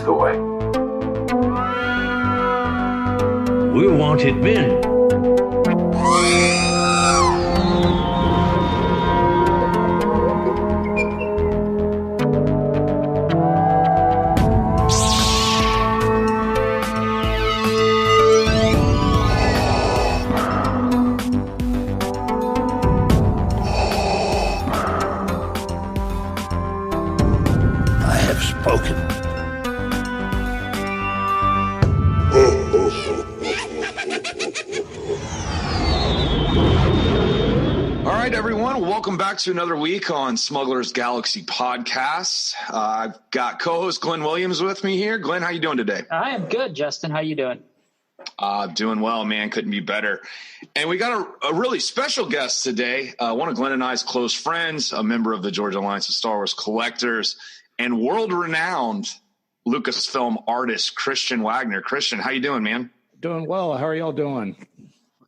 ask away. We're wanted men. Welcome back to another week on Smuggler's Galaxy podcast. I've got co-host Glen Williams with me here. Glen, how you doing today? I am good, Justin. How you doing? Doing well, man. Couldn't be better. And we got a really special guest today. One of Glen and I's close friends, a member of the Georgia Alliance of Star Wars Collectors, and world-renowned Lucasfilm artist Christian Waggoner. Christian, how you doing, man? Doing well. How are y'all doing?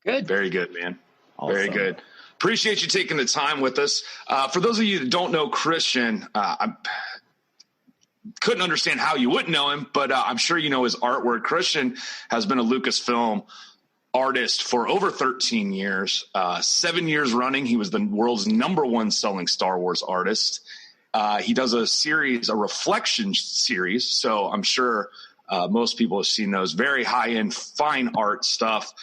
Good. Very good, man. Awesome. Very good. Appreciate you taking the time with us. For those of you that don't know Christian, I couldn't understand how you wouldn't know him, but I'm sure you know his artwork. Christian has been a Lucasfilm artist for over 13 years, 7 years running. He was the world's #1 selling Star Wars artist. He does a reflection series, so I'm sure most people have seen those. Very high-end, fine art stuff.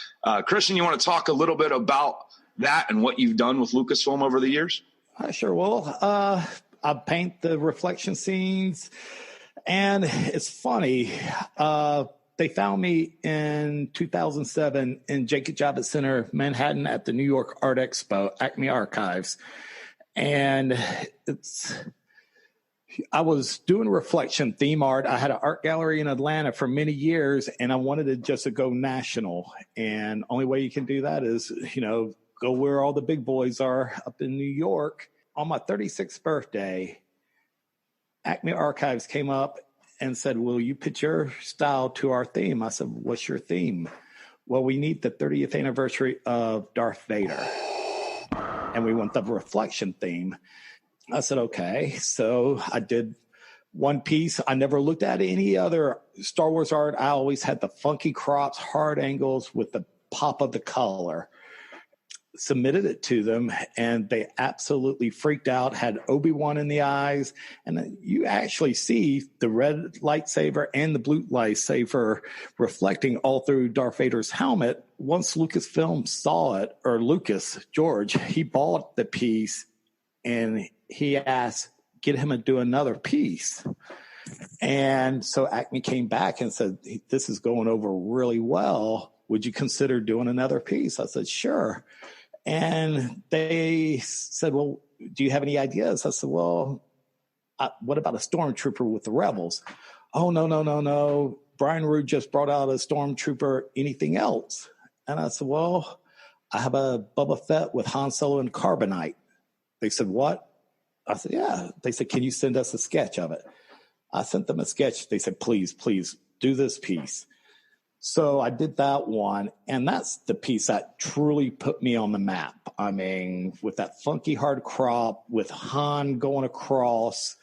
Christian, you want to talk a little bit about that and what you've done with Lucasfilm over the years? I sure will. I paint the reflection scenes, and it's funny. They found me in 2007 in Jacob Javits Center, Manhattan, at the New York Art Expo, Acme Archives. And I was doing reflection theme art. I had an art gallery in Atlanta for many years, and I wanted to just go national. And only way you can do that is, go where all the big boys are up in New York. On my 36th birthday, Acme Archives came up and said, will you pitch your style to our theme? I said, what's your theme? Well, we need the 30th anniversary of Darth Vader, and we want the reflection theme. I said, okay. So I did one piece. I never looked at any other Star Wars art. I always had the funky crops, hard angles with the pop of the color. Submitted it to them, and they absolutely freaked out, had Obi-Wan in the eyes. And you actually see the red lightsaber and the blue lightsaber reflecting all through Darth Vader's helmet. Once Lucasfilm saw it, or George, he bought the piece, and he asked, get him to do another piece. And so Acme came back and said, this is going over really well. Would you consider doing another piece? I said, sure. And they said, well, do you have any ideas? I said, well, what about a stormtrooper with the rebels? Oh, no. Brian Rood just brought out a stormtrooper. Anything else? And I said, well, I have a Boba Fett with Han Solo and Carbonite. They said, what? I said, yeah. They said, can you send us a sketch of it? I sent them a sketch. They said, please do this piece. So I did that one, and that's the piece that truly put me on the map. I mean, with that funky hard crop, with Han going across,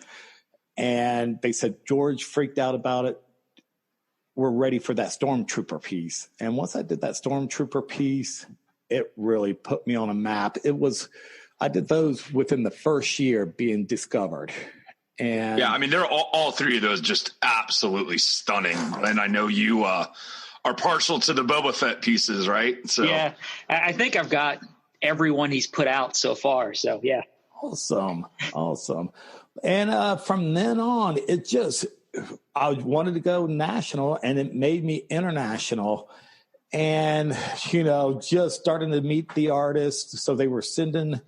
and they said, George freaked out about it. We're ready for that Stormtrooper piece. And once I did that Stormtrooper piece, it really put me on a map. I did those within the first year being discovered. And yeah, I mean, they're all three of those just absolutely stunning. And I know you are partial to the Boba Fett pieces, right? So yeah, I think I've got everyone he's put out so far. So yeah. Awesome. And from then on, I wanted to go national, and it made me international. And, just starting to meet the artists. So they were sending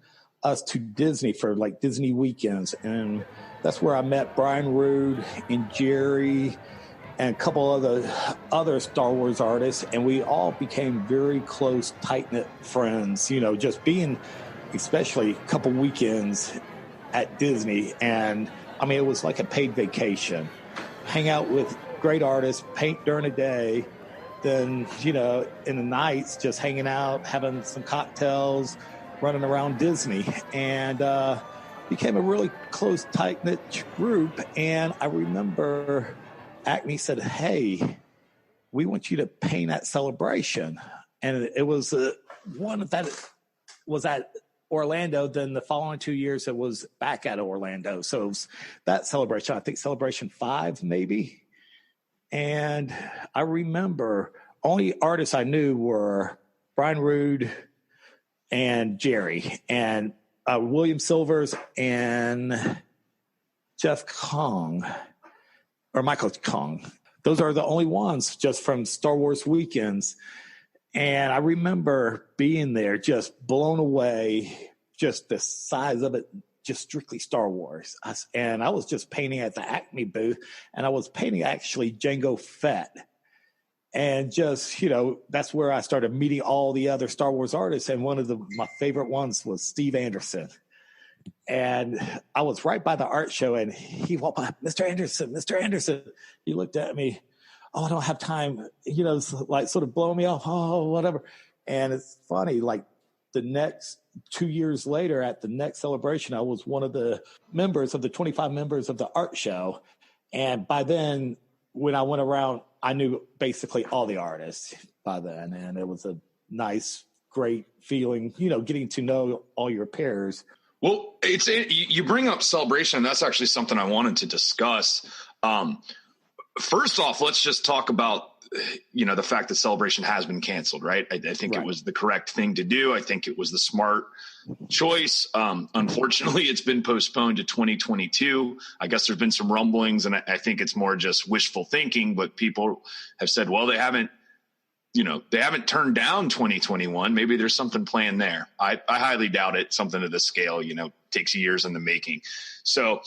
us to Disney for like Disney weekends. And that's where I met Brian Rood and Jerry and a couple of other Star Wars artists. And we all became very close, tight-knit friends, just being especially a couple weekends at Disney. And I mean, it was like a paid vacation. Hang out with great artists, paint during the day, then, in the nights, just hanging out, having some cocktails, running around Disney, and became a really close, tight-knit group. And I remember Acme said, hey, we want you to paint that celebration. And it was one that was at Orlando. Then the following 2 years, it was back at Orlando. So it was that celebration, I think celebration 5, maybe. And I remember only artists I knew were Brian Rude and Jerry and William Silvers and Jeff Kong or Michael Kong. Those are the only ones just from Star Wars weekends. And I remember being there just blown away, just the size of it, just strictly Star Wars. And I was just painting at the Acme booth, and I was painting actually Jango Fett. And just, that's where I started meeting all the other Star Wars artists. And one of my favorite ones was Steve Anderson. And I was right by the art show, and he walked by, Mr. Anderson. He looked at me, oh, I don't have time, like sort of blowing me off, oh, whatever. And it's funny, like the next 2 years later at the next celebration, I was one of the members of the 25 members of the art show. And by then, when I went around, I knew basically all the artists by then. And it was a nice, great feeling, getting to know all your peers. Well, you bring up celebration, and that's actually something I wanted to discuss. First off, let's just talk about, the fact that celebration has been canceled, right? I think It was the correct thing to do. I think it was the smart choice. Unfortunately, it's been postponed to 2022. I guess there's been some rumblings, and I think it's more just wishful thinking, but people have said, well, they haven't turned down 2021. Maybe there's something planned there. I highly doubt it. Something of this scale, takes years in the making. So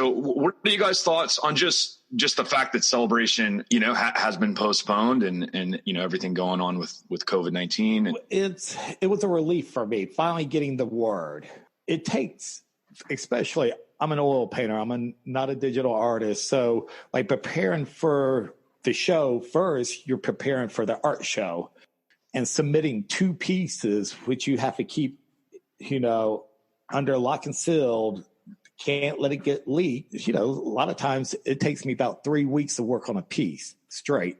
what are you guys' thoughts on just the fact that celebration, has been postponed and everything going on with COVID-19? It was a relief for me finally getting the word. It takes, especially, I'm an oil painter. I'm not a digital artist. So like preparing for the show first, you're preparing for the art show and submitting 2 pieces, which you have to keep, under lock and sealed. Can't let it get leaked. A lot of times it takes me about 3 weeks to work on a piece straight.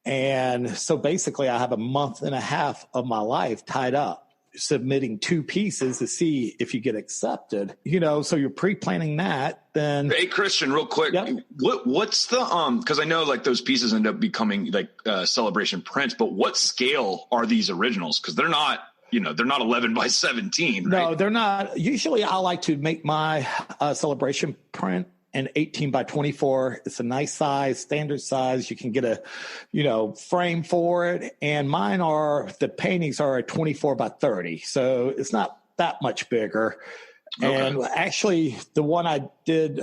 And so basically I have a month and a half of my life tied up submitting 2 pieces to see if you get accepted, so you're pre-planning that. Then, hey, Christian, real quick, yep. What's the, cause I know like those pieces end up becoming like celebration prints, but what scale are these originals? Cause they're not 11 by 17. Right? No, they're not. Usually I like to make my celebration print an 18 by 24. It's a nice size, standard size. You can get a, frame for it. And the paintings are a 24 by 30. So it's not that much bigger. Okay. And actually the one I did,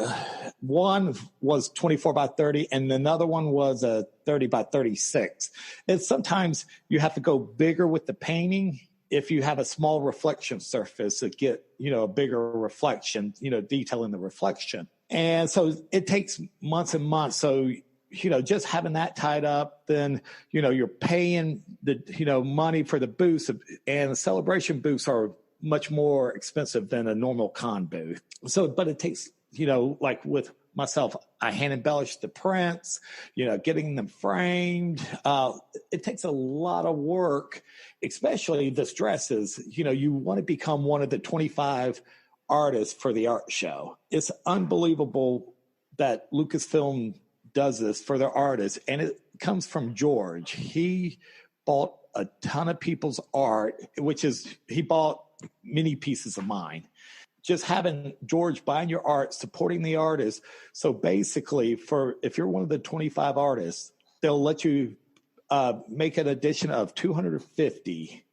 one was 24 by 30 and another one was a 30 by 36. And sometimes you have to go bigger with the painting if you have a small reflection surface to get, a bigger reflection, detail in the reflection. And so it takes months and months. So, just having that tied up, then, you're paying the, money for the booths, and the celebration booths are much more expensive than a normal con booth. So, but it takes, like with myself, I hand embellish the prints, getting them framed. It takes a lot of work, especially the dresses. You want to become one of the 25 artists for the art show. It's unbelievable that Lucasfilm does this for their artists, and it comes from George. He bought a ton of people's art, he bought many pieces of mine. Just having George buying your art, supporting the artist. So basically, if you're one of the 25 artists, they'll let you make an edition of 250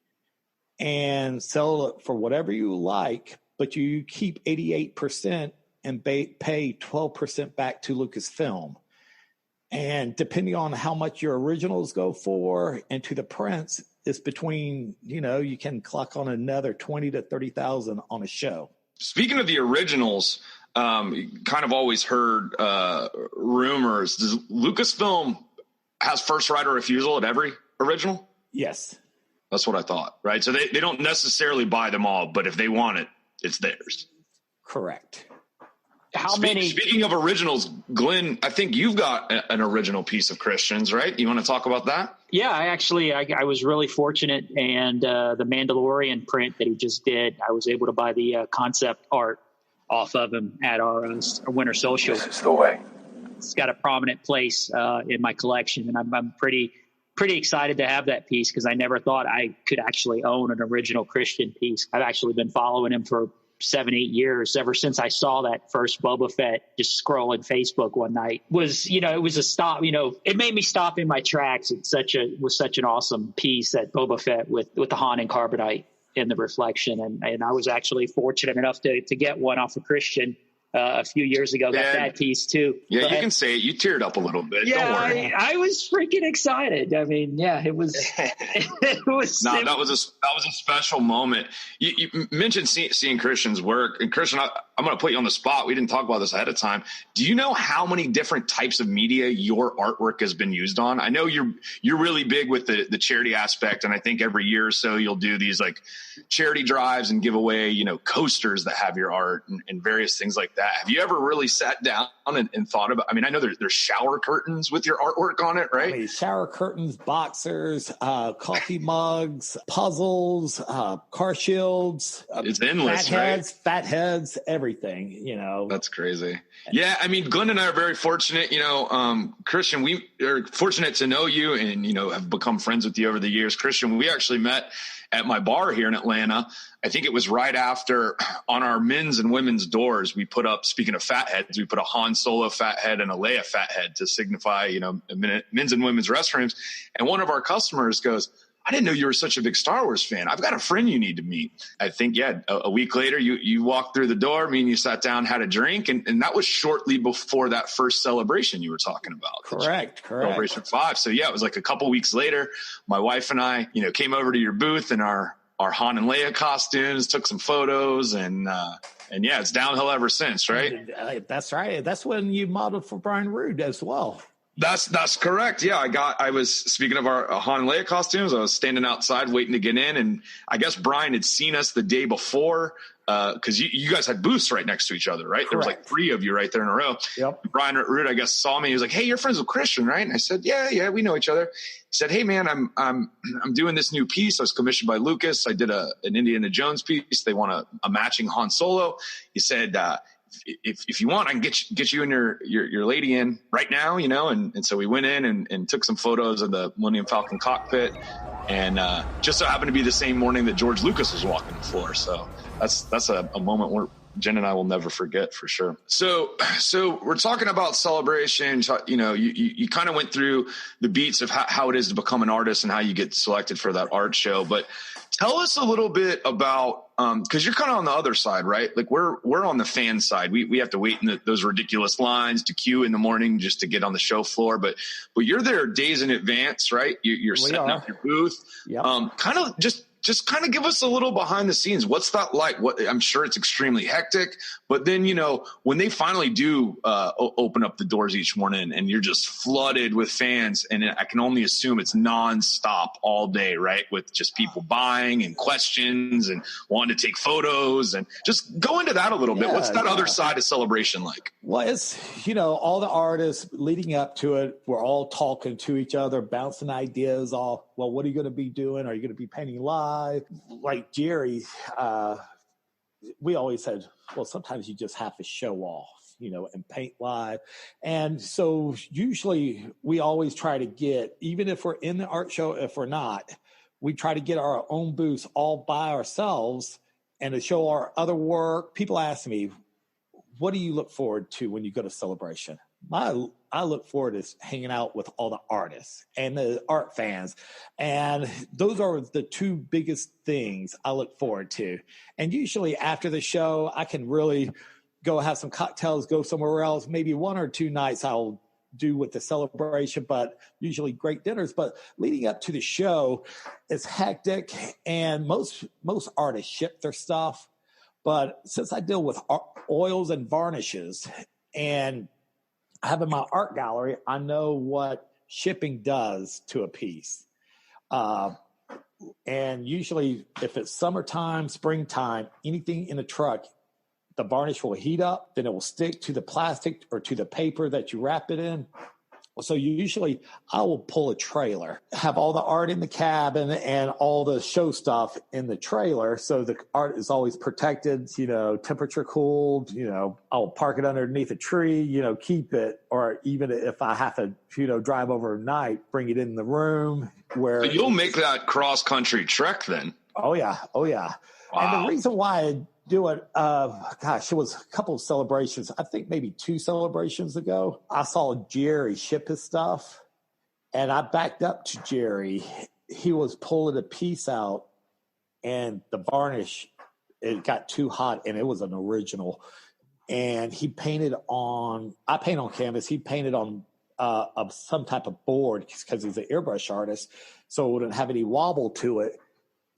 and sell it for whatever you like, but you keep 88% and pay 12% back to Lucasfilm. And depending on how much your originals go for and to the prints, it's between, you can clock on another 20 to 30,000 on a show. Speaking of the originals, kind of always heard rumors. Does Lucasfilm has first right of refusal at every original? Yes. That's what I thought, right? So they don't necessarily buy them all, but if they want it, it's theirs. Correct. how many? Speaking of originals, Glenn, I think you've got an original piece of Christian's, right? You want to talk about that? Yeah, I was really fortunate, and the Mandalorian print that he just did, I was able to buy the concept art off of him at our Winter Social. This is the way. It's got a prominent place in my collection, and I'm pretty excited to have that piece because I never thought I could actually own an original Christian piece. I've actually been following him for 7-8 years, ever since I saw that first Boba Fett just scrolling Facebook one night. It was a stop, it made me stop in my tracks. It was such an awesome piece, that Boba Fett with the Han and Carbonite in the reflection. And I was actually fortunate enough to get one off of Christian a few years ago. Got that piece too. Yeah, you can say it. You teared up a little bit. Yeah, Don't worry. I was freaking excited. I mean, yeah, it was. That was a special moment. You mentioned seeing Christian's work, and Christian, I'm going to put you on the spot. We didn't talk about this ahead of time. Do you know how many different types of media your artwork has been used on? I know you're really big with the charity aspect, and I think every year or so you'll do these like charity drives and give away coasters that have your art and various things like that. Have you ever really sat down and thought about? I mean, I know there's shower curtains with your artwork on it, right? I mean, shower curtains, boxers, coffee mugs, puzzles, car shields. It's endless, right? Fat heads, everything. That's crazy. Yeah, I mean, Glenn and I are very fortunate. Christian, we are fortunate to know you and have become friends with you over the years. Christian, we actually met at my bar here in Atlanta. I think it was right after, on our men's and women's doors, we put up, speaking of fat heads, we put a Han Solo fat head and a Leia fat head to signify, men's and women's restrooms. And one of our customers goes, I didn't know you were such a big Star Wars fan. I've got a friend you need to meet. I think, a week later, you walked through the door, me and you sat down, had a drink, and that was shortly before that first celebration you were talking about. Correct. Celebration 5. So, yeah, it was like a couple weeks later, my wife and I, came over to your booth in our Han and Leia costumes, took some photos, and yeah, it's downhill ever since, right? That's right. That's when you modeled for Brian Rude as well. That's correct. Yeah, I was speaking of our Han and Leia costumes. I was standing outside waiting to get in, and I guess Brian had seen us the day before because you guys had booths right next to each other, right? Correct. There was like 3 of you right there in a row. Yep. Brian Root, I guess, saw me. He was like, "Hey, you're friends with Christian, right?" And I said, "Yeah, we know each other." He said, "Hey, man, I'm doing this new piece. I was commissioned by Lucas. I did an Indiana Jones piece. They want a matching Han Solo." He said, if you want, I can get you and your lady in right now, and so we went in and took some photos of the Millennium Falcon cockpit, and just so happened to be the same morning that George Lucas was walking the floor. So that's a moment where Jen and I will never forget for sure. So we're talking about celebration. You kind of went through the beats of how it is to become an artist and how you get selected for that art show, but tell us a little bit about, because you're kind of on the other side, right? Like we're on the fan side. We have to wait in those ridiculous lines to queue in the morning just to get on the show floor. But you're there days in advance, right? You're setting up your booth. Yep. Kind of just kind of give us a little behind the scenes. What's that like? I'm sure it's extremely hectic, but then, when they finally do open up the doors each morning and you're just flooded with fans, and I can only assume it's nonstop all day, right? With just people buying and questions and wanting to take photos, and just go into that a little bit. What's that other side of celebration like? Well, it's, all the artists leading up to it, we're all talking to each other, bouncing ideas off. Well, what are you going to be doing? Are you going to be painting live? Like Jerry, we always said, well, sometimes you just have to show off, and paint live. And so usually we always try to get, even if we're in the art show, if we're not, we try to get our own booths all by ourselves and to show our other work. People ask me, what do you look forward to when you go to Celebration? I look forward to hanging out with all the artists and the art fans. And those are the 2 biggest things I look forward to. And usually after the show, I can really go have some cocktails, go somewhere else. Maybe 1 or 2 nights I'll do with the Celebration, but usually great dinners. But leading up to the show, it's hectic, and most artists ship their stuff. But since I deal with oils and varnishes, and I have in my art gallery, I know what shipping does to a piece. And usually if it's summertime, springtime, anything in a truck the varnish will heat up, then it will stick to the plastic or to the paper that you wrap it in. So usually I will pull a trailer, have all the art in the cabin and all the show stuff in the trailer. So the art is always protected, temperature cooled, I'll park it underneath a tree, keep it, or even if I have to, drive overnight, bring it in the room where. So you'll make that cross country trek then. Oh yeah. Wow. And the reason why I do it, it was a couple of celebrations. I think maybe 2 celebrations ago, I saw Jerry ship his stuff, and I backed up to Jerry. He was pulling a piece out, and the varnish, it got too hot, and it was an original. And he painted on, I paint on canvas. He painted on some type of board because he's an airbrush artist, so it wouldn't have any wobble to it.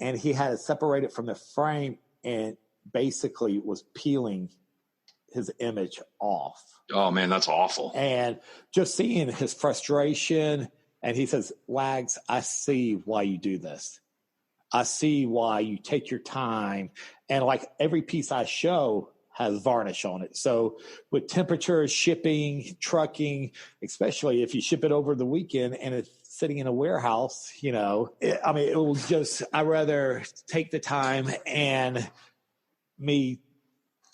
And he had it separated from the frame and basically was peeling his image off. Oh man, that's awful. And just seeing his frustration, and he says, Wags, I see why you do this. I see why you take your time. And like every piece I show has varnish on it. So with temperature, shipping, trucking, especially if you ship it over the weekend and it's sitting in a warehouse, it will just, I'd rather take the time and me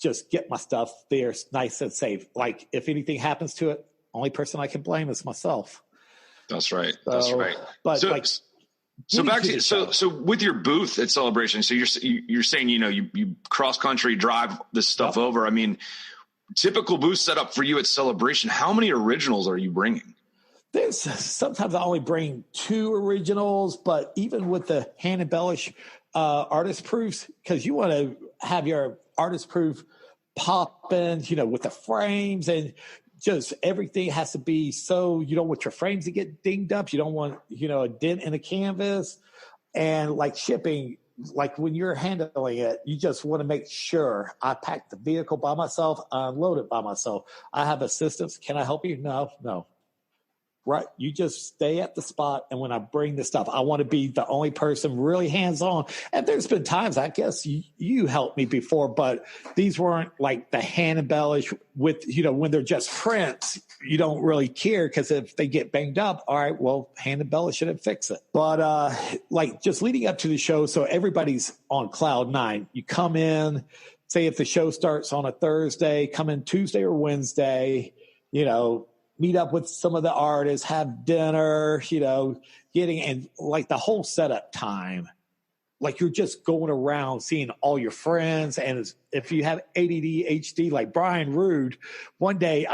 just get my stuff there nice and safe. Like if anything happens to it, only person I can blame is myself. That's right. That's right. But so back to so with your booth at Celebration, so you're saying you cross country drive this stuff over. I mean, typical booth setup for you at Celebration. How many originals are you bringing? Sometimes I only bring 2 originals, but even with the hand embellish artist proofs, because you want to have your artist proof popping, with the frames, and just everything has to be so you don't want your frames to get dinged up. You don't want, a dent in the canvas. And like shipping, like when you're handling it, you just want to make sure I pack the vehicle by myself, unload it by myself. I have assistants. Can I help you? No. Right. You just stay at the spot. And when I bring the stuff, I want to be the only person really hands-on. And there's been times, I guess you helped me before, but these weren't like the hand embellish with, when they're just prints, you don't really care because if they get banged up, all right, well, hand embellish it and fix it. But like just leading up to the show, so everybody's on cloud 9. You come in, say if the show starts on a Thursday, come in Tuesday or Wednesday, meet up with some of the artists, have dinner, and like the whole setup time, like you're just going around seeing all your friends. And if you have ADD, HD, like Brian Rude, one day,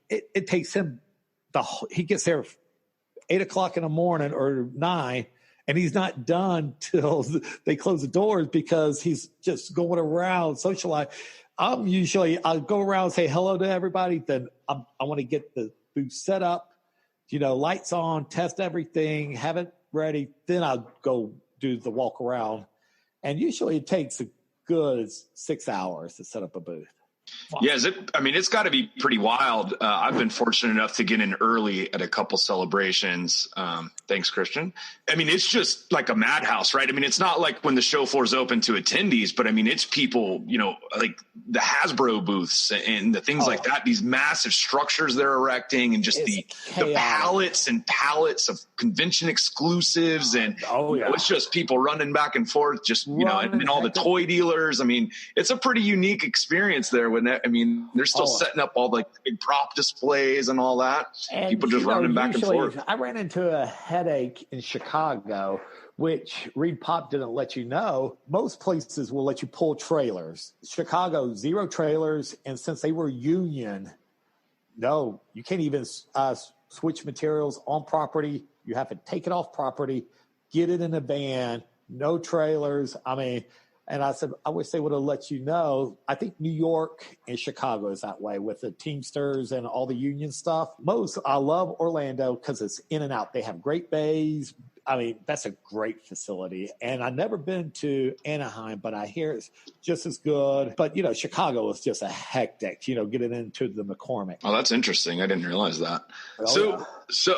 it takes him, he gets there 8:00 in the morning or 9, and he's not done till they close the doors because he's just going around socializing. I'll go around and say hello to everybody. Then I want to get the booth set up, lights on, test everything, have it ready. Then I'll go do the walk around. And usually it takes a good 6 hours to set up a booth. Yeah, it's got to be pretty wild. I've been fortunate enough to get in early at a couple celebrations. Thanks, Christian. It's just like a madhouse, right? It's not like when the show floor is open to attendees, but it's people, like the Hasbro booths and the things like that, these massive structures they're erecting, and just the pallets and pallets of convention exclusives. And it's just people running back and forth, just, and all the toy dealers. It's a pretty unique experience there. They're still setting up all the big prop displays and all that. And people just running back and forth. I ran into a headache in Chicago, which Reed Pop didn't let you know. Most places will let you pull trailers. Chicago, 0 trailers. And since they were union, no, you can't even switch materials on property. You have to take it off property, get it in a van, no trailers. And I said, I wish they would have let you know. I think New York and Chicago is that way with the Teamsters and all the union stuff. I love Orlando because it's in and out. They have great bays. That's a great facility. And I've never been to Anaheim, but I hear it's just as good. But, Chicago is just a hectic, getting into the McCormick. Oh, that's interesting. I didn't realize that. So,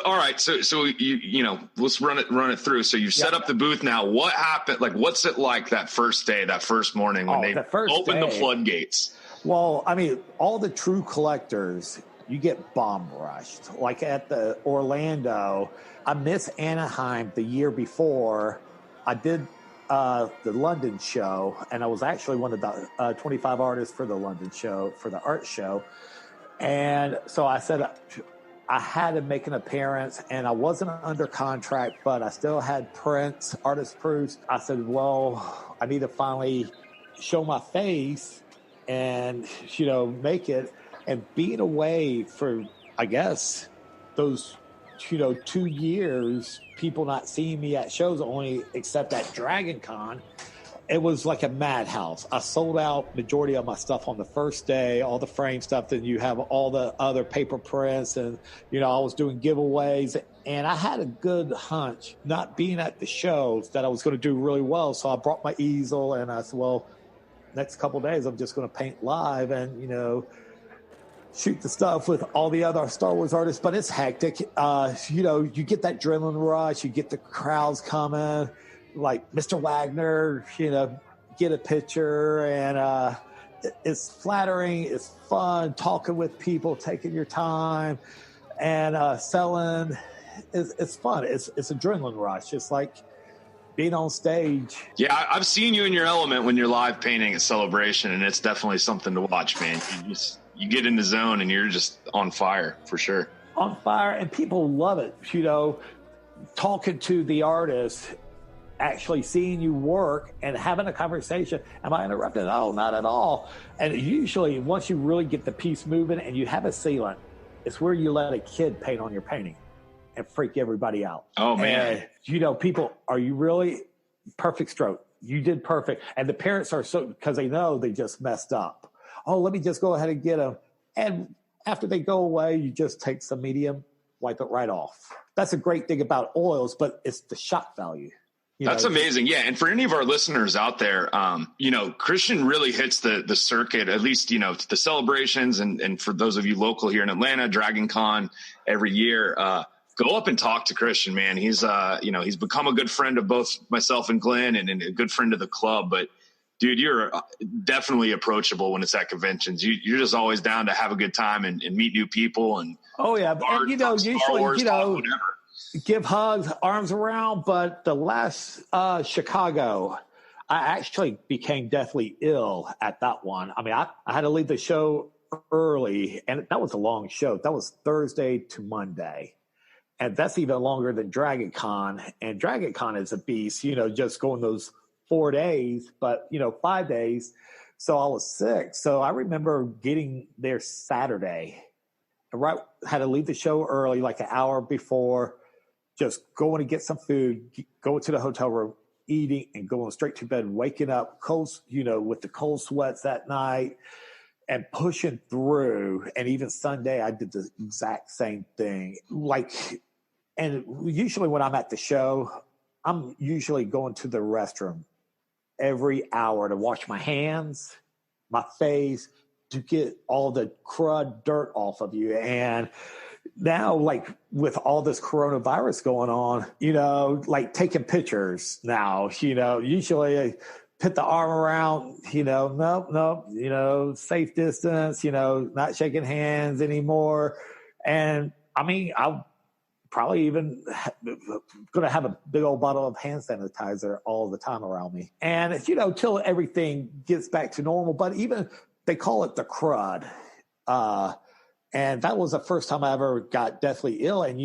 all right. So you let's run it through. So you set up the booth now. What happened? Like, what's it like that first day, that first morning when they opened the floodgates? Well, I mean, all the true collectors, you get bomb rushed. Like at the Orlando, I missed Anaheim the year before. I did the London show, and I was actually one of the 25 artists for the London show, for the art show. And so I said I had to make an appearance, and I wasn't under contract, but I still had prints, artist proofs. I said, well, I need to finally show my face and, make it. And being away for, I guess, those, 2 years, people not seeing me at shows only except at Dragon Con, it was like a madhouse. I sold out majority of my stuff on the first day, all the frame stuff. Then you have all the other paper prints, and I was doing giveaways. And I had a good hunch, not being at the shows, that I was going to do really well. So I brought my easel, and I said, well, next couple of days I'm just going to paint live and shoot the stuff with all the other Star Wars artists. But it's hectic. You get that adrenaline rush, you get the crowds coming. Like Mr. Waggoner, get a picture, and it's flattering, it's fun, talking with people, taking your time, and selling. It's fun. It's adrenaline rush. It's like being on stage. Yeah, I've seen you in your element when you're live painting at Celebration, and it's definitely something to watch, man. You get in the zone, and you're just on fire for sure. On fire, and people love it. Talking to the artist, actually seeing you work and having a conversation. Am I interrupting? Oh, not at all. And usually once you really get the piece moving and you have a sealant, it's where you let a kid paint on your painting and freak everybody out. Oh, man. And, people, are you really perfect stroke? You did perfect. And the parents are so, because they know they just messed up. Oh, let me just go ahead and get them. And after they go away, you just take some medium, wipe it right off. That's a great thing about oils, but it's the shock value. That's amazing. Yeah. And for any of our listeners out there, Christian really hits the circuit, at least, the celebrations. And for those of you local here in Atlanta, Dragon Con every year, go up and talk to Christian, man. He's, he's become a good friend of both myself and Glen, and a good friend of the club. But dude, you're definitely approachable when it's at conventions. You're just always down to have a good time and meet new people. And oh yeah. Art, and usually, whatever. Give hugs, arms around. But the last Chicago, I actually became deathly ill at that one. I mean, I had to leave the show early, and that was a long show. That was Thursday to Monday. And that's even longer than Dragon Con. And Dragon Con is a beast, just going those 4 days, but, 5 days. So I was sick. So I remember getting there Saturday. Had to leave the show early, like an hour before, just going to get some food, going to the hotel room, eating, and going straight to bed, waking up cold, with the cold sweats that night and pushing through. And even Sunday, I did the exact same thing. And usually when I'm at the show, I'm usually going to the restroom every hour to wash my hands, my face, to get all the crud dirt off of you. And now, with all this coronavirus going on, taking pictures now, usually I put the arm around, nope, safe distance, not shaking hands anymore. And I mean, I'll probably even going to have a big old bottle of hand sanitizer all the time around me. And, till everything gets back to normal. But even they call it the crud. And that was the first time I ever got deathly ill. And,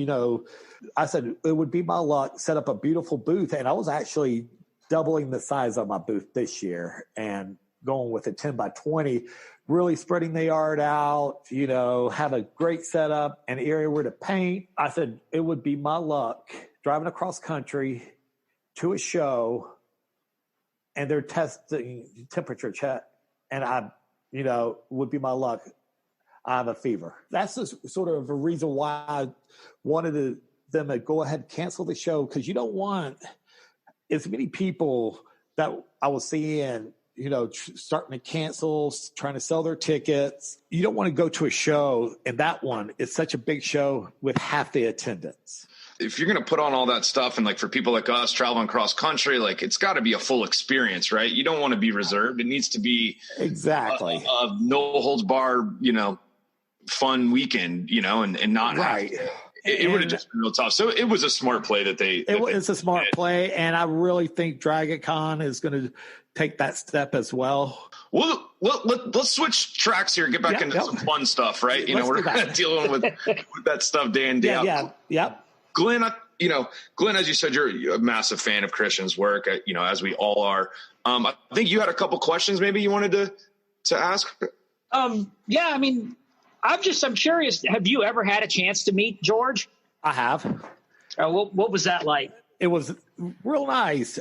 I said it would be my luck, set up a beautiful booth. And I was actually doubling the size of my booth this year and going with a 10 by 20, really spreading the art out, have a great setup, an area where to paint. I said it would be my luck driving across country to a show, and they're testing temperature check. And I, would be my luck. I have a fever. That's just sort of a reason why I wanted them to go ahead and cancel the show, because you don't want as many people that I was seeing, starting to cancel, trying to sell their tickets. You don't want to go to a show, and that one is such a big show with half the attendance. if you're going to put on all that stuff, and like for people like us traveling cross country, like it's got to be a full experience, right? You don't want to be reserved. It needs to be exactly a no holds bar, fun weekend, and not right. It would have just been real tough. So it was a smart play that they. It's a smart play, and I really think DragonCon is going to take that step as well. Well, let's switch tracks here. Get back into some fun stuff, right? We're kind of dealing with that stuff day in day out. Yeah. Glenn, Glenn, as you said, you're a massive fan of Christian's work, as we all are. I think you had a couple questions maybe you wanted to ask. Yeah, I mean, I'm curious. Have you ever had a chance to meet George? I have. What was that like? It was real nice.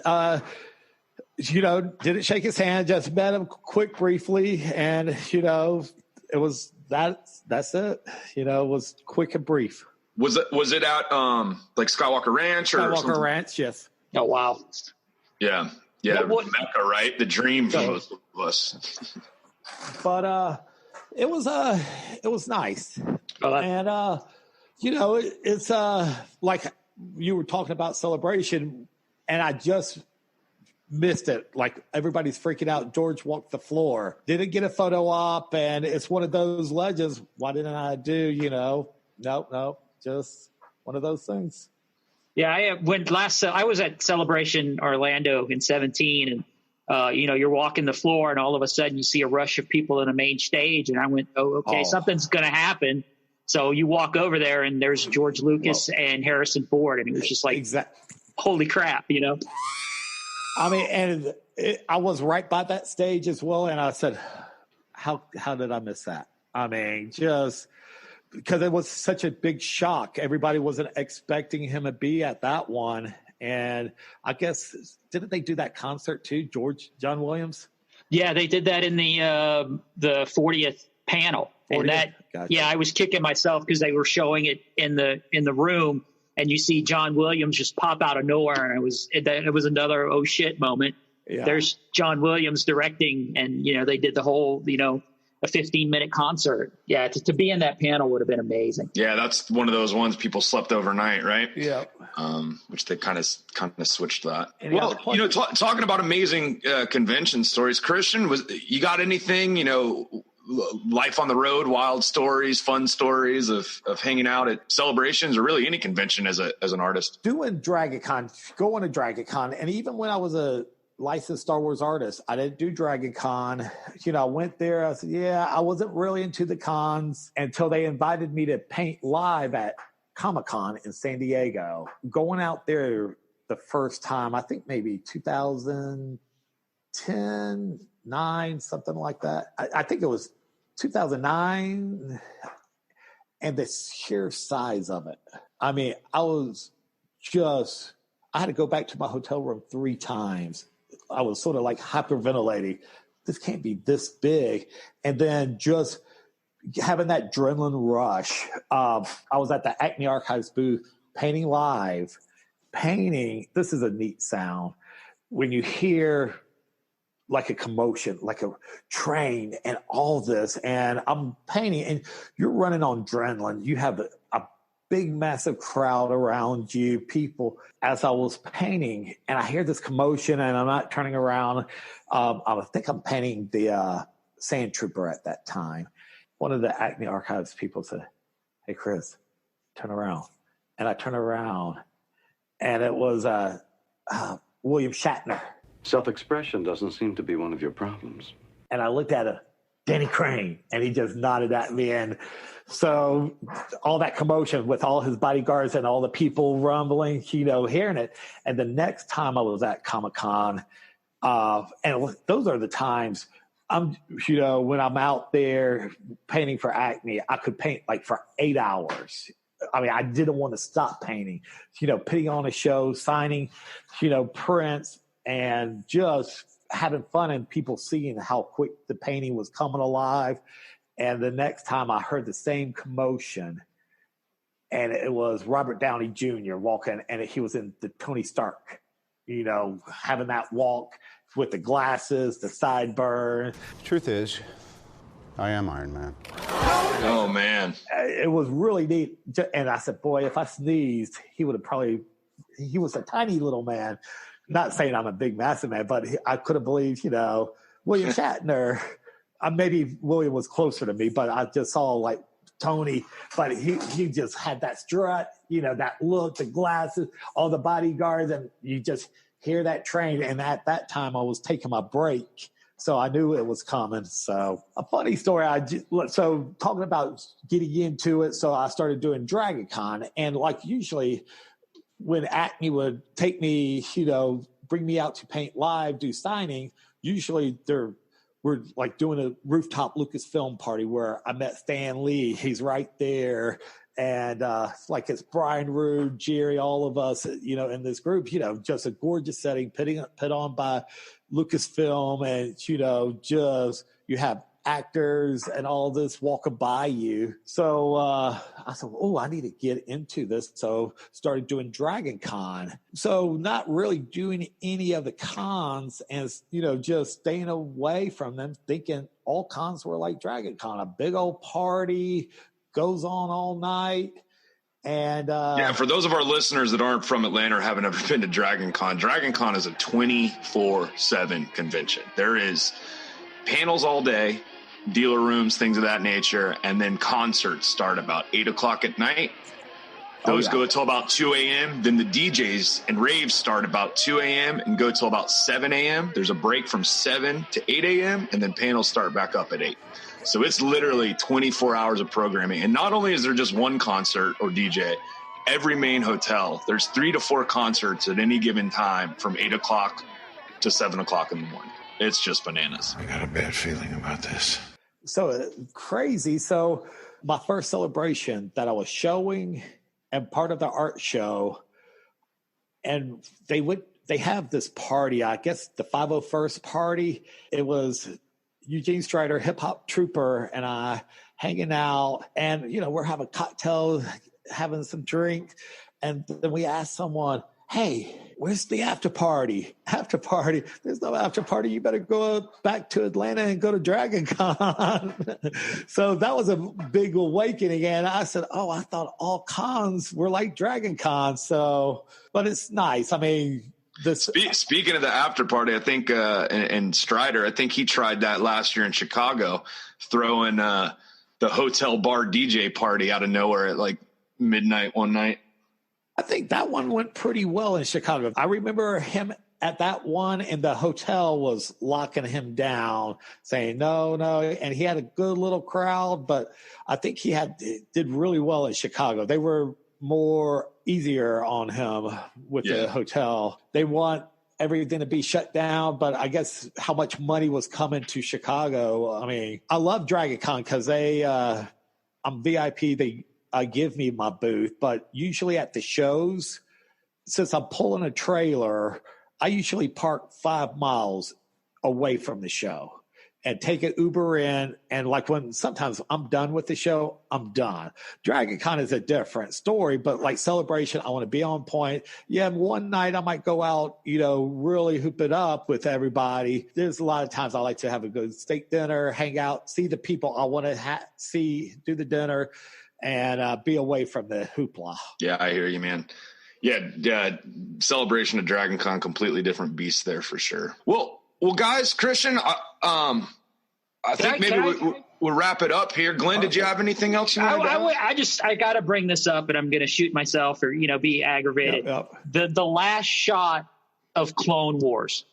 Didn't shake his hand, just met him briefly. And, it was that's it. It was quick and brief. Was it at like Skywalker Ranch or Skywalker something? Ranch? Yes. Oh, wow. Yeah. Mecca, right? The dream for most of us. But it was nice. And it's like you were talking about celebration, and I just missed it. Like everybody's freaking out. George walked the floor, didn't get a photo op, and it's one of those legends. Why didn't I do? Nope. Just one of those things. Yeah, I was at Celebration Orlando in 2017, and you're walking the floor, and all of a sudden you see a rush of people in the main stage, and I went, something's going to happen. So you walk over there, and there's George Lucas and Harrison Ford, and it was just like, holy crap, I mean, and I was right by that stage as well, and I said, how did I miss that? I mean, just because it was such a big shock. Everybody wasn't expecting him to be at that one. And I guess, didn't they do that concert too, John Williams? Yeah, they did that in the 40th panel. 40th? And that, gotcha. Yeah, I was kicking myself because they were showing it in the room, and you see John Williams just pop out of nowhere, and it was another oh shit moment. Yeah. There's John Williams directing, and they did the whole a 15-minute concert. Yeah, to be in that panel would have been amazing. Yeah, that's one of those ones people slept overnight, right? Yeah. Which they kind of switched that. Talking about amazing convention stories, Christian, you got anything, life on the road, wild stories, fun stories of hanging out at celebrations or really any convention as an artist? Doing DragonCon, going to DragonCon, and even when I was a licensed Star Wars artist, I didn't do DragonCon. I went there. I said, I wasn't really into the cons until they invited me to paint live at Comic-Con in San Diego. Going out there the first time, I think maybe 2010, 9, something like that. I think it was 2009. And the sheer size of it. I mean, I had to go back to my hotel room 3 times. I was sort of like hyperventilating. This can't be this big. And then just having that adrenaline rush. I was at the Acme Archives booth painting live. This is a neat sound. When you hear like a commotion, like a train and all this, and I'm painting and you're running on adrenaline. You have a big, massive crowd around you, people, as I was painting, and I hear this commotion, and I'm not turning around. I think I'm painting the Sand Trooper at that time. One of the Acme Archives people said, "Hey, Chris, turn around." And I turn around, and it was William Shatner. Self-expression doesn't seem to be one of your problems. And I looked at Danny Crane, and he just nodded at me. And so all that commotion with all his bodyguards and all the people rumbling, hearing it. And the next time I was at Comic-Con, and those are the times when I'm out there painting for Acme, I could paint like for 8 hours. I mean, I didn't want to stop painting, putting on a show, signing, prints, and just having fun and people seeing how quick the painting was coming alive. And the next time I heard the same commotion, and it was Robert Downey Jr. walking, and he was in the Tony Stark, having that walk with the glasses, the sideburn. Truth is, I am Iron Man. Oh, man. It was really neat. And I said, boy, if I sneezed, he would have probably, he was a tiny little man. Not saying I'm a big, massive man, but I could have believed, William Shatner. Maybe William was closer to me, but I just saw like Tony, but he just had that strut, that look, the glasses, all the bodyguards, and you just hear that train. And at that time, I was taking my break, so I knew it was coming. So a funny story. So talking about getting into it, so I started doing Dragon Con, and like usually when Acme would take me, bring me out to paint live, do signing, usually we're like doing a rooftop Lucasfilm party where I met Stan Lee. He's right there. And like it's Brian Roode, Jerry, all of us, in this group, just a gorgeous setting put on by Lucasfilm. And, just you have actors and all this walking by you. So I said, I need to get into this. So started doing Dragon Con. So not really doing any of the cons and, just staying away from them, thinking all cons were like Dragon Con, a big old party, goes on all night. And for those of our listeners that aren't from Atlanta or haven't ever been to Dragon Con is a 24/7 convention. There is panels all day, dealer rooms, things of that nature, and then concerts start about 8 o'clock at night. Those go till about 2 a.m. Then the DJs and raves start about 2 a.m. and go till about 7 a.m. There's a break from 7 to 8 a.m. and then panels start back up at 8. So it's literally 24 hours of programming. And not only is there just one concert or DJ, every main hotel, there's 3 to 4 concerts at any given time from 8 o'clock to 7 o'clock in the morning. It's just bananas. I got a bad feeling about this. So crazy. So my first celebration that I was showing and part of the art show, and they have this party, I guess the 501st party. It was Eugene Strider, hip hop trooper, and I hanging out, and we're having cocktails, having some drink, and then we asked someone, "Hey, where's the after party? After party? There's no after party. You better go back to Atlanta and go to Dragon Con." So that was a big awakening. And I said, I thought all cons were like Dragon Con. So, but it's nice. I mean, Speaking of the after party, I think, and Strider, I think he tried that last year in Chicago, throwing the hotel bar DJ party out of nowhere at like midnight one night. I think that one went pretty well in Chicago. I remember him at that one, and the hotel was locking him down, saying no. And he had a good little crowd, but I think he did really well in Chicago. They were more easier on him with the hotel. They want everything to be shut down, but I guess how much money was coming to Chicago. I mean, I love Dragon Con because I'm VIP. They give me my booth, but usually at the shows, since I'm pulling a trailer, I usually park 5 miles away from the show and take an Uber in. And like when sometimes I'm done with the show, I'm done. Dragon Con is a different story, but like Celebration, I want to be on point. Yeah, one night I might go out, really hoop it up with everybody. There's a lot of times I like to have a good steak dinner, hang out, see the people I want to see, do the dinner, and be away from the hoopla. Yeah, I hear you, man. Yeah, Celebration of Dragon Con, completely different beast there for sure. Well, guys, Christian, I think maybe we'll wrap it up here. Glenn, did you have anything else you want to add? I got to bring this up, and I'm going to shoot myself or be aggravated. Yep. The last shot of Clone Wars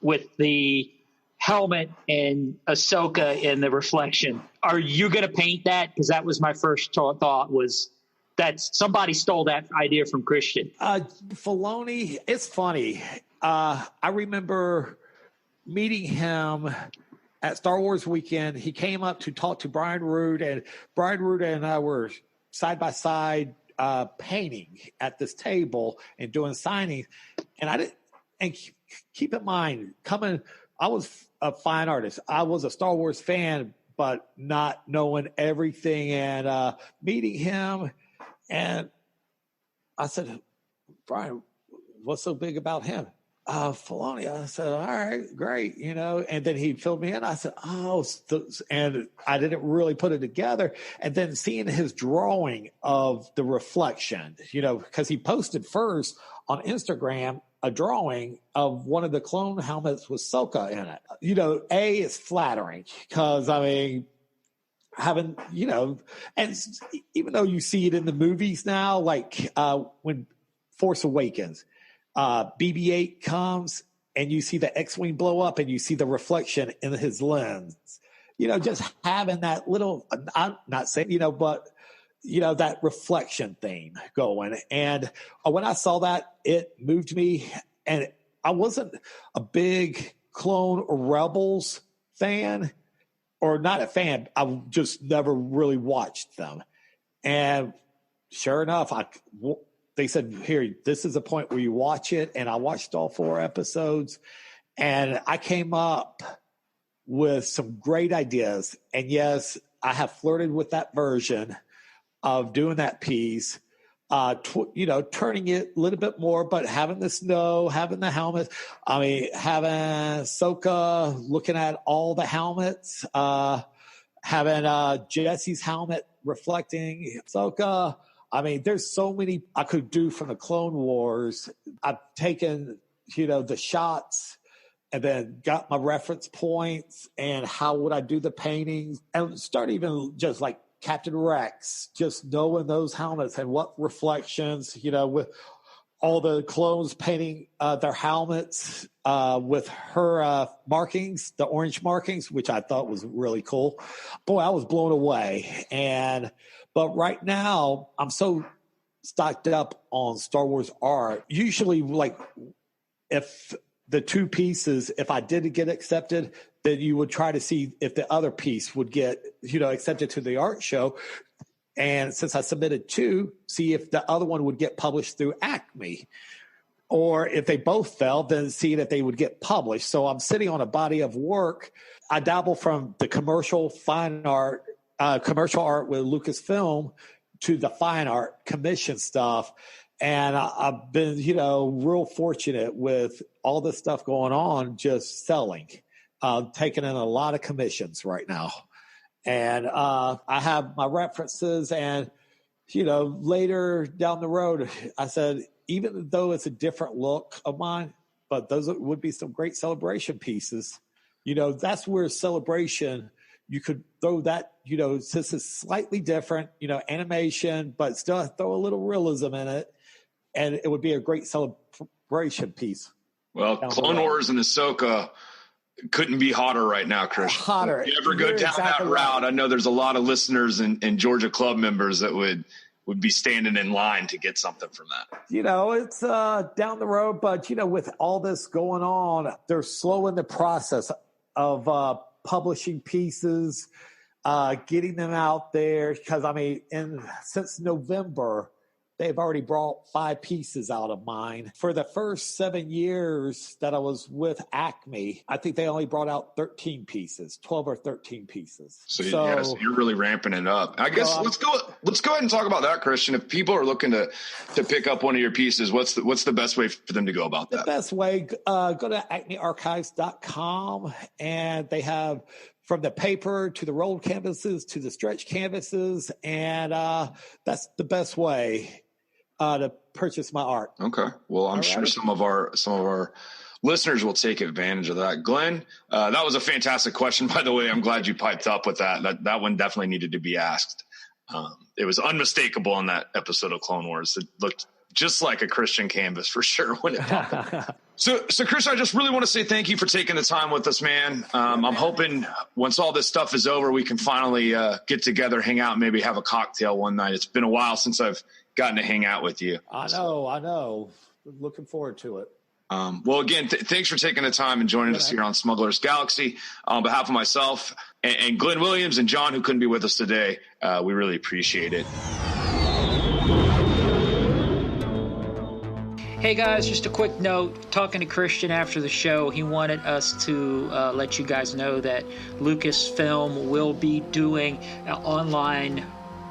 with the helmet and Ahsoka in the reflection. Are you going to paint that? Because that was my first thought was that somebody stole that idea from Christian. Filoni, it's funny. I remember meeting him at Star Wars weekend. He came up to talk to Brian Roode, and Brian Roode and I were side by side painting at this table and doing signings. And I didn't. And keep in mind, I was a fine artist. I was a Star Wars fan, but not knowing everything. And meeting him, and I said, "Brian, what's so big about him?" Filoni. I said, all right, great, and then he filled me in. I said, and I didn't really put it together. And then seeing his drawing of the reflection, because he posted first on Instagram a drawing of one of the clone helmets with Soka in it. It's flattering because, having, and even though you see it in the movies now, like when Force Awakens, BB-8 comes and you see the X-Wing blow up and you see the reflection in his lens, just having that little, I'm not saying, but, that reflection theme going. And when I saw that, it moved me. And I wasn't a big Clone or Rebels fan, or not a fan. I just never really watched them. And sure enough, they said, here, this is a point where you watch it. And I watched all 4 episodes and I came up with some great ideas. And yes, I have flirted with that version of doing that piece, turning it a little bit more, but having the snow, having the helmet. Having Ahsoka looking at all the helmets, having Jesse's helmet reflecting Ahsoka. There's so many I could do from the Clone Wars. I've taken, the shots and then got my reference points and how would I do the paintings and start even just like Captain Rex, just knowing those helmets and what reflections, with all the clones painting their helmets with her markings, the orange markings, which I thought was really cool. Boy, I was blown away. But right now, I'm so stocked up on Star Wars art. Usually, like, if the 2 pieces, if I did get accepted, then you would try to see if the other piece would get, accepted to the art show. And since I submitted 2, see if the other one would get published through Acme. Or if they both fell, then see if they would get published. So I'm sitting on a body of work. I dabble from the commercial art with Lucasfilm to the fine art commission stuff. And I've been, real fortunate with all this stuff going on, just selling, taking in a lot of commissions right now. And I have my references and, later down the road, I said, even though it's a different look of mine, but those would be some great celebration pieces. That's where celebration, you could throw that, since it's slightly different, animation, but still throw a little realism in it. And it would be a great celebration piece. Well, Clone Wars and Ahsoka couldn't be hotter right now, Christian. Hotter. If you ever go down that route, I know there's a lot of listeners and Georgia Club members that would be standing in line to get something from that. It's down the road, but, with all this going on, they're slowing the process of publishing pieces, getting them out there. Because, since November, they've already brought 5 pieces out of mine. For the first 7 years that I was with Acme, I think they only brought out 13 pieces, 12 or 13 pieces. So you're really ramping it up. I guess let's go ahead and talk about that, Christian. If people are looking to pick up one of your pieces, what's the best way for them to go about that? The best way, go to acmearchives.com, and they have from the paper to the rolled canvases to the stretch canvases, and that's the best way to purchase my art. Okay. Well, I'm sure some of our listeners will take advantage of that. Glenn, that was a fantastic question, by the way. I'm glad you piped up with that. That one definitely needed to be asked. It was unmistakable in that episode of Clone Wars. It looked just like a Christian canvas for sure when it happened. So Chris, I just really want to say thank you for taking the time with us, man. I'm hoping once all this stuff is over, we can finally get together, hang out, and maybe have a cocktail one night. It's been a while since I've gotten to hang out with you. I know. Looking forward to it. Well, again, thanks for taking the time and joining us here on Smuggler's Galaxy. On behalf of myself and Glenn Williams and John, who couldn't be with us today, we really appreciate it. Hey guys, just a quick note. Talking to Christian after the show, he wanted us to let you guys know that Lucasfilm will be doing an online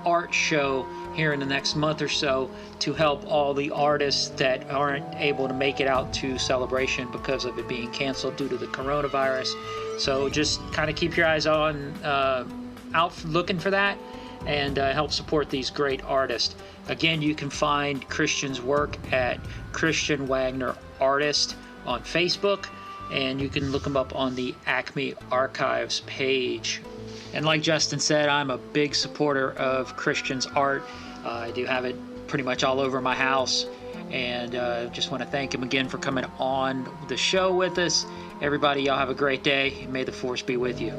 art show here in the next month or so to help all the artists that aren't able to make it out to Celebration because of it being canceled due to the coronavirus. So just kind of keep your eyes on out looking for that, and help support these great artists. Again, you can find Christian's work at Christian Waggoner Artist on Facebook, and you can look him up on the Acme Archives page. And like Justin said, I'm a big supporter of Christian's art. I do have it pretty much all over my house, and just want to thank him again for coming on the show with us. Everybody, y'all have a great day. May the force be with you.